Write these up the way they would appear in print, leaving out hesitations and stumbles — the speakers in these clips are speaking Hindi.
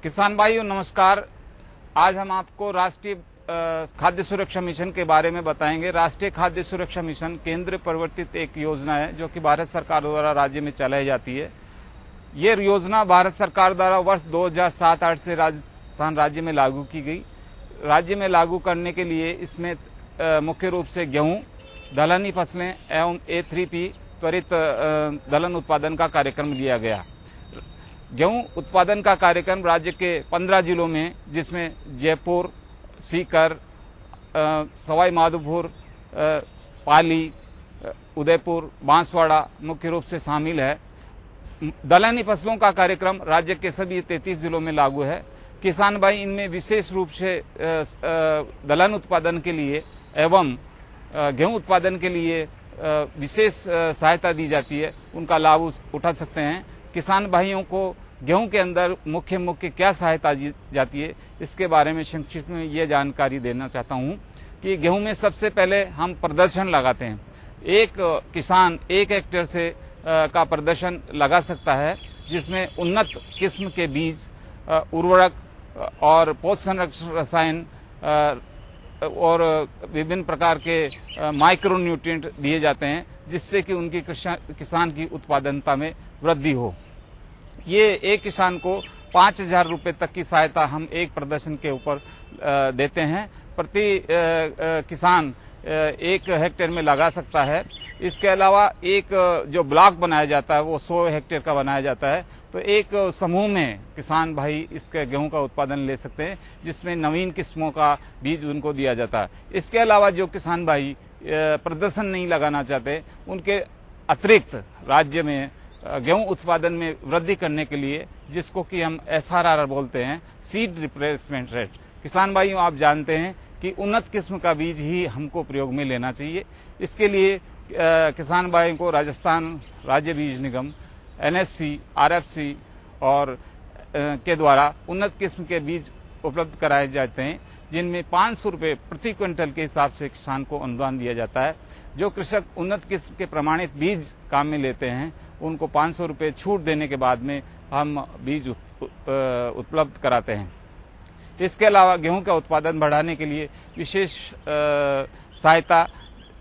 किसान भाइयों नमस्कार। आज हम आपको राष्ट्रीय खाद्य सुरक्षा मिशन के बारे में बताएंगे। राष्ट्रीय खाद्य सुरक्षा मिशन केंद्र प्रवर्तित एक योजना है जो कि भारत सरकार द्वारा राज्य में चलाई जाती है। ये योजना भारत सरकार द्वारा वर्ष 2007-8 से राजस्थान राज्य में लागू की गई। राज्य में लागू करने के लिए इसमें मुख्य रूप से गेहूं, दलहनी फसलें एवं A3P त्वरित दलहन उत्पादन का कार्यक्रम लिया गया। गेहूं उत्पादन का कार्यक्रम राज्य के 15 जिलों में, जिसमें जयपुर, सीकर, सवाई माधोपुर, पाली, उदयपुर, बांसवाड़ा मुख्य रूप से शामिल है। दलहनी फसलों का कार्यक्रम राज्य के सभी 33 जिलों में लागू है। किसान भाई इनमें विशेष रूप से दलहन उत्पादन के लिए एवं गेहूं उत्पादन के लिए विशेष सहायता दी जाती है, उनका लाभ उठा सकते हैं। किसान भाइयों को गेहूं के अंदर मुख्य क्या सहायता दी जाती है, इसके बारे में संक्षिप्त में ये जानकारी देना चाहता हूं कि गेहूं में सबसे पहले हम प्रदर्शन लगाते हैं। एक किसान 1 हेक्टेयर से का प्रदर्शन लगा सकता है, जिसमें उन्नत किस्म के बीज, उर्वरक और पोषण रसायन और विभिन्न प्रकार के माइक्रो न्यूट्रिएंट दिए जाते हैं, जिससे कि उनकी किसान की उत्पादनता में वृद्धि हो। ये एक किसान को 5,000 रुपए तक की सहायता हम एक प्रदर्शन के ऊपर देते हैं। प्रति किसान 1 हेक्टेयर में लगा सकता है। इसके अलावा एक जो ब्लॉक बनाया जाता है वो 100 हेक्टेयर का बनाया जाता है, तो एक समूह में किसान भाई इसके गेहूं का उत्पादन ले सकते हैं, जिसमें नवीन किस्मों का बीज उनको दिया जाता है। इसके अलावा जो किसान भाई प्रदर्शन नहीं लगाना चाहते, उनके अतिरिक्त राज्य में गेहूं उत्पादन में वृद्धि करने के लिए, जिसको कि हम SRR बोलते हैं, सीड रिप्लेसमेंट रेट। किसान भाइयों आप जानते हैं कि उन्नत किस्म का बीज ही हमको प्रयोग में लेना चाहिए। इसके लिए किसान भाइयों को राजस्थान राज्य बीज निगम, NSC, RFC और के द्वारा उन्नत किस्म के बीज उपलब्ध कराए जाते हैं, जिनमें 500 रुपए प्रति क्विंटल के हिसाब से किसान को अनुदान दिया जाता है। जो कृषक उन्नत किस्म के प्रमाणित बीज काम में लेते हैं, उनको 500 रुपए छूट देने के बाद में हम बीज उपलब्ध कराते हैं। इसके अलावा गेहूं का उत्पादन बढ़ाने के लिए विशेष सहायता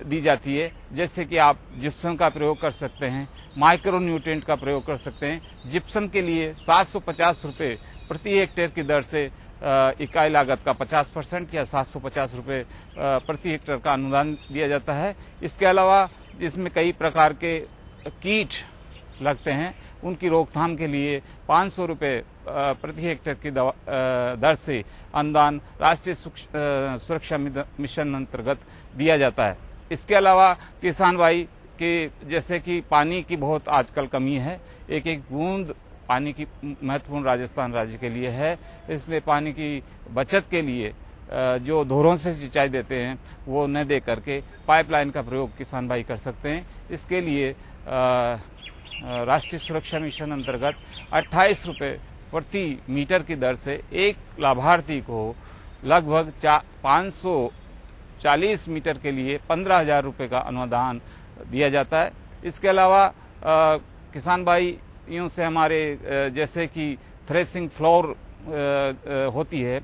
दी जाती है, जैसे कि आप जिप्सम का प्रयोग कर सकते हैं, माइक्रो न्यूट्रिएंट का प्रयोग कर सकते हैं। जिप्सम के लिए 750 रुपए प्रति हेक्टेयर की दर से इकाई लागत का 50% या 750 रुपए प्रति हेक्टेयर का अनुदान दिया जाता है। इसके अलावा जिसमें कई प्रकार के कीट लगते हैं, उनकी रोकथाम के लिए 500 रुपए प्रति हेक्टेयर की दर से अनुदान राष्ट्रीय सुरक्षा मिशन अंतर्गत दिया जाता है। इसके अलावा किसान भाई के जैसे कि पानी की बहुत आजकल कमी है, एक बूंद पानी की महत्वपूर्ण राजस्थान राज्य के लिए है। इसलिए पानी की बचत के लिए जो धोरों से सिंचाई देते हैं वो न दे करके पाइपलाइन का प्रयोग किसान भाई कर सकते हैं। इसके लिए राष्ट्रीय सुरक्षा मिशन अंतर्गत 28 रुपए प्रति मीटर की दर से एक लाभार्थी को लगभग 540 मीटर के लिए 15,000 रुपए का अनुदान दिया जाता है। इसके अलावा किसान भाई यूं से हमारे जैसे कि थ्रेसिंग फ्लोर होती है,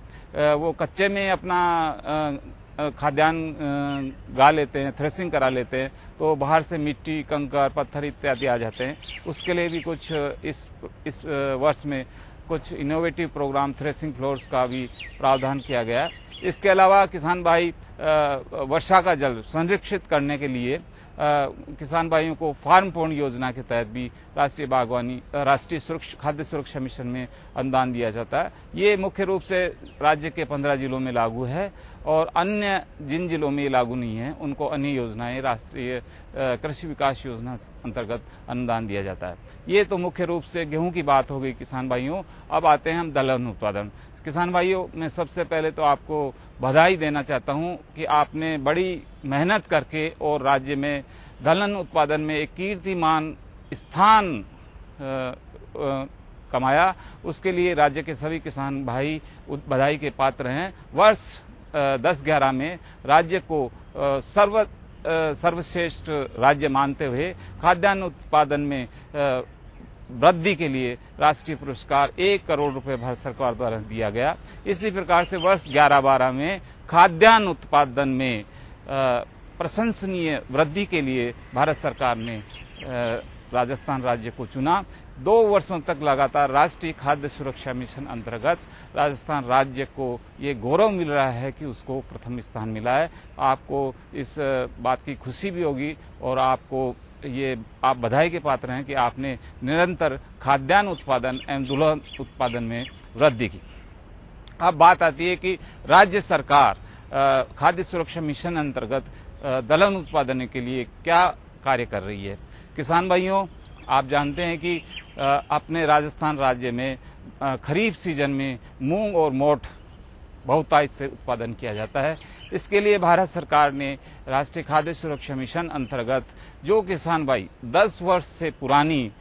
वो कच्चे में अपना खाद्यान्न गा लेते हैं, थ्रेसिंग करा लेते हैं, तो बाहर से मिट्टी, कंकर, पत्थर इत्यादि आ जाते हैं। उसके लिए भी कुछ इस वर्ष में कुछ इनोवेटिव प्रोग्राम थ्रेसिंग फ्लोर्स का भी प्रावधान किया गया है। इसके अलावा किसान भाई वर्षा का जल संरक्षित करने के लिए किसान भाइयों को फार्म पॉन्ड योजना के तहत भी राष्ट्रीय खाद्य सुरक्षा मिशन में अनुदान दिया जाता है। ये मुख्य रूप से राज्य के 15 जिलों में लागू है, और अन्य जिन जिलों में ये लागू नहीं है उनको अन्य योजनाएं राष्ट्रीय कृषि विकास योजना अंतर्गत अनुदान दिया जाता है। ये तो मुख्य रूप से गेहूं की बात हो गई किसान भाइयों। अब आते हैं हम दलहन उत्पादन। किसान भाइयों, मैं सबसे पहले तो आपको बधाई देना चाहता हूं कि आपने बड़ी मेहनत करके और राज्य में दलहन उत्पादन में एक कीर्तिमान स्थान कमाया। उसके लिए राज्य के सभी किसान भाई बधाई के पात्र हैं। वर्ष 10-11 में राज्य को सर्वश्रेष्ठ राज्य मानते हुए खाद्यान्न उत्पादन में वृद्धि के लिए राष्ट्रीय पुरस्कार 1 करोड़ रुपए भारत सरकार द्वारा दिया गया। इसी प्रकार से वर्ष 11-12 में खाद्यान्न उत्पादन में प्रशंसनीय वृद्धि के लिए भारत सरकार ने राजस्थान राज्य को चुना। 2 वर्षों तक लगातार राष्ट्रीय खाद्य सुरक्षा मिशन अंतर्गत राजस्थान राज्य को ये गौरव मिल रहा है कि उसको प्रथम स्थान मिला है। आपको इस बात की खुशी भी होगी और आप बधाई के पात्र हैं कि आपने निरंतर खाद्यान्न उत्पादन एवं दुल्हन उत्पादन में वृद्धि की। अब बात आती है कि राज्य सरकार खाद्य सुरक्षा मिशन अंतर्गत दलहन उत्पादन के लिए क्या कार्य कर रही है। किसान भाइयों, आप जानते हैं कि अपने राजस्थान राज्य में खरीफ सीजन में मूंग और मोठ बहुतायत से उत्पादन किया जाता है। इसके लिए भारत सरकार ने राष्ट्रीय खाद्य सुरक्षा मिशन अंतर्गत जो किसान भाई 10 वर्ष से पुरानी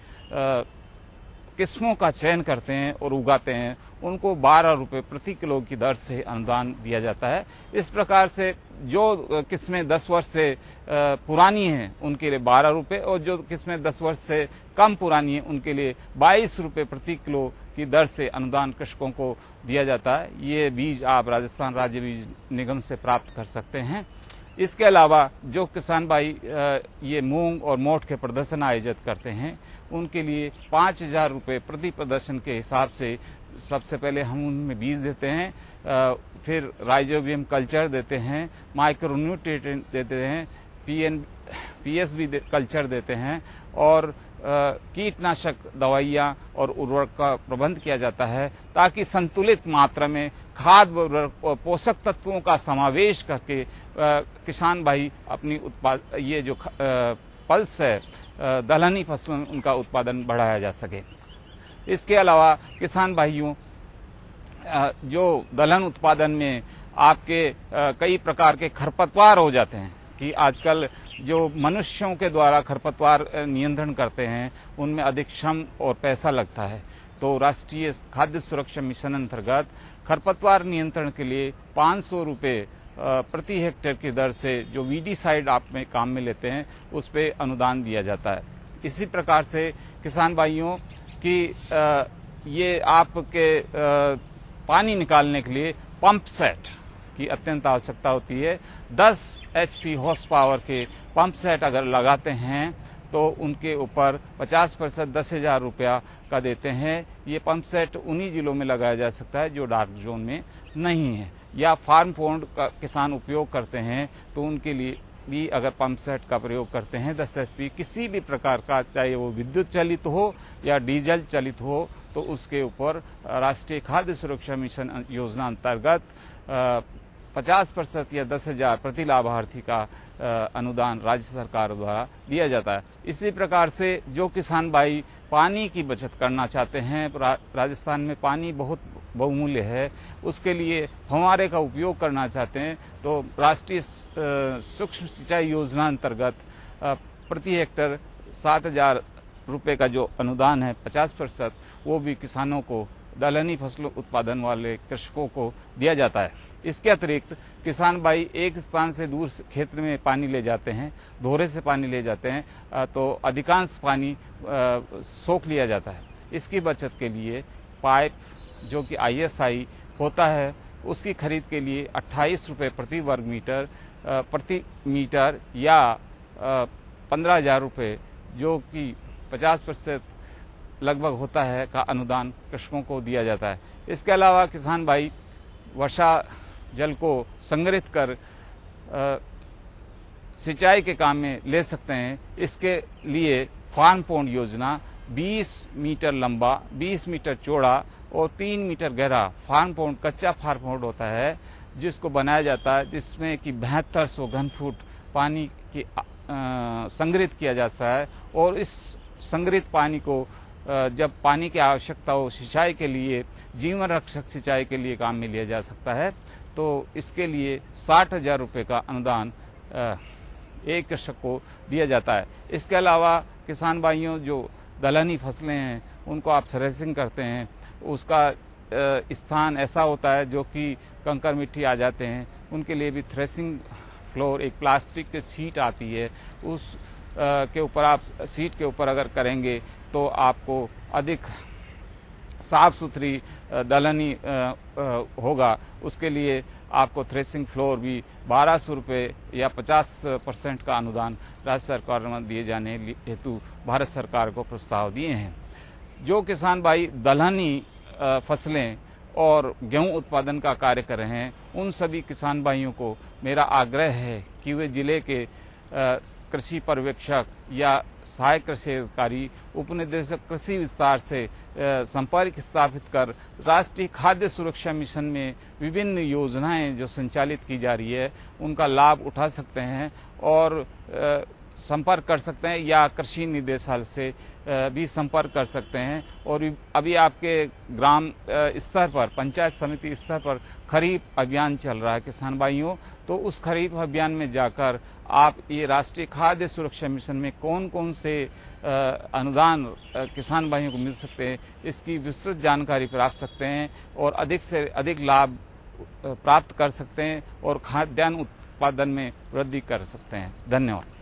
किस्मों का चयन करते हैं और उगाते हैं, उनको 12 रुपए प्रति किलो की दर से अनुदान दिया जाता है। इस प्रकार से जो किस्में 10 वर्ष से पुरानी हैं उनके लिए 12 रुपए और जो किस्में 10 वर्ष से कम पुरानी हैं उनके लिए 22 रुपए प्रति किलो की दर से अनुदान कृषकों को दिया जाता है। ये बीज आप राजस्थान राज्य बीज निगम से प्राप्त कर सकते हैं। इसके अलावा जो किसान भाई ये मूंग और मोठ के प्रदर्शन आयोजित करते हैं उनके लिए 5,000 रुपए प्रति प्रदर्शन के हिसाब से सबसे पहले हम उनमें बीज देते हैं, फिर राइजोबियम कल्चर देते हैं, माइक्रोन्यूट्रिएंट देते हैं, पीएसबी कल्चर देते हैं और कीटनाशक दवाइयां और उर्वरक का प्रबंध किया जाता है ताकि संतुलित मात्रा में खाद और पोषक तत्वों का समावेश करके किसान भाई अपनी ये जो पल्स है दलहनी फसलों में उनका उत्पादन बढ़ाया जा सके। इसके अलावा किसान भाइयों, जो दलहन उत्पादन में आपके कई प्रकार के खरपतवार हो जाते हैं कि आजकल जो मनुष्यों के द्वारा खरपतवार नियंत्रण करते हैं उनमें अधिक श्रम और पैसा लगता है, तो राष्ट्रीय खाद्य सुरक्षा मिशन अंतर्गत खरपतवार नियंत्रण के लिए 500 रुपए प्रति हेक्टेयर की दर से जो वीडीसाइड आप में काम में लेते हैं उस पे अनुदान दिया जाता है। इसी प्रकार से किसान भाइयों की ये आपके पानी निकालने के लिए पंप सेट की अत्यंत आवश्यकता होती है। 10 HP हॉर्स पावर के पंप सेट अगर लगाते हैं तो उनके ऊपर 50% 10,000 रुपया का देते हैं। ये पंप सेट उन्हीं जिलों में लगाया जा सकता है जो डार्क जोन में नहीं है, या फार्म पोंड का किसान उपयोग करते हैं तो उनके लिए भी अगर पंप सेट का प्रयोग करते हैं 10 HP किसी भी प्रकार का, चाहे वो विद्युत चालित हो या डीजल चालित हो, तो उसके ऊपर राष्ट्रीय खाद्य सुरक्षा मिशन योजना अंतर्गत 50% या 10,000 प्रति लाभार्थी का अनुदान राज्य सरकार द्वारा दिया जाता है। इसी प्रकार से जो किसान भाई पानी की बचत करना चाहते हैं, राजस्थान में पानी बहुत बहुमूल्य है, उसके लिए फव्वारे का उपयोग करना चाहते हैं तो राष्ट्रीय सूक्ष्म सिंचाई योजना अंतर्गत प्रति हेक्टर 7,000 रुपए का जो अनुदान है 50%, वो भी किसानों को, दलहनी फसलों उत्पादन वाले कृषकों को दिया जाता है। इसके अतिरिक्त किसान भाई एक स्थान से दूर क्षेत्र में पानी ले जाते हैं, दोहरे से पानी ले जाते हैं, तो अधिकांश पानी सोख लिया जाता है। इसकी बचत के लिए पाइप जो कि ISI होता है उसकी खरीद के लिए 28 रुपए प्रति वर्ग मीटर प्रति मीटर या 15,000 रुपए जो कि 50% लगभग होता है का अनुदान कृषकों को दिया जाता है। इसके अलावा किसान भाई वर्षा जल को संग्रहित कर सिंचाई के काम में ले सकते हैं। इसके लिए फार्म पोंड योजना 20 मीटर लंबा, 20 मीटर चौड़ा और 3 मीटर गहरा फार्म पोंड, कच्चा फार्म पोंड होता है जिसको बनाया जाता है, जिसमें कि 7200 घन फुट पानी की संग्रहित किया जाता है और इस संग्रहित पानी को जब पानी की आवश्यकता हो सिंचाई के लिए, जीवन रक्षक सिंचाई के लिए काम में लिया जा सकता है, तो इसके लिए 60,000 रुपए का अनुदान एक कृषक को दिया जाता है। इसके अलावा किसान भाइयों जो दलहनी फसलें हैं उनको आप थ्रेसिंग करते हैं, उसका स्थान ऐसा होता है जो कि कंकर मिट्टी आ जाते हैं, उनके लिए भी थ्रेसिंग फ्लोर, एक प्लास्टिक की सीट आती है, उस के ऊपर आप सीट के ऊपर अगर करेंगे तो आपको अधिक साफ सुथरी दलहनी होगा, उसके लिए आपको थ्रेसिंग फ्लोर भी 1200 रुपये या 50% का अनुदान राज्य सरकार में दिए जाने हेतु भारत सरकार को प्रस्ताव दिए हैं। जो किसान भाई दलहनी फसलें और गेहूं उत्पादन का कार्य कर रहे हैं, उन सभी किसान भाइयों को मेरा आग्रह है कि वे जिले के कृषि पर्यवेक्षक या सहायक कृषि अधिकारी, उपनिदेशक कृषि विस्तार से संपर्क स्थापित कर राष्ट्रीय खाद्य सुरक्षा मिशन में विभिन्न योजनाएं जो संचालित की जा रही है उनका लाभ उठा सकते हैं और संपर्क कर सकते हैं या कृषि निदेशालय से भी संपर्क कर सकते हैं। और अभी आपके ग्राम स्तर पर, पंचायत समिति स्तर पर खरीफ अभियान चल रहा है किसान भाइयों, तो उस खरीफ अभियान में जाकर आप ये राष्ट्रीय खाद्य सुरक्षा मिशन में कौन कौन से अनुदान किसान भाइयों को मिल सकते हैं, इसकी विस्तृत जानकारी प्राप्त सकते हैं और अधिक से अधिक लाभ प्राप्त कर सकते हैं और खाद्यान्न उत्पादन में वृद्धि कर सकते हैं। धन्यवाद।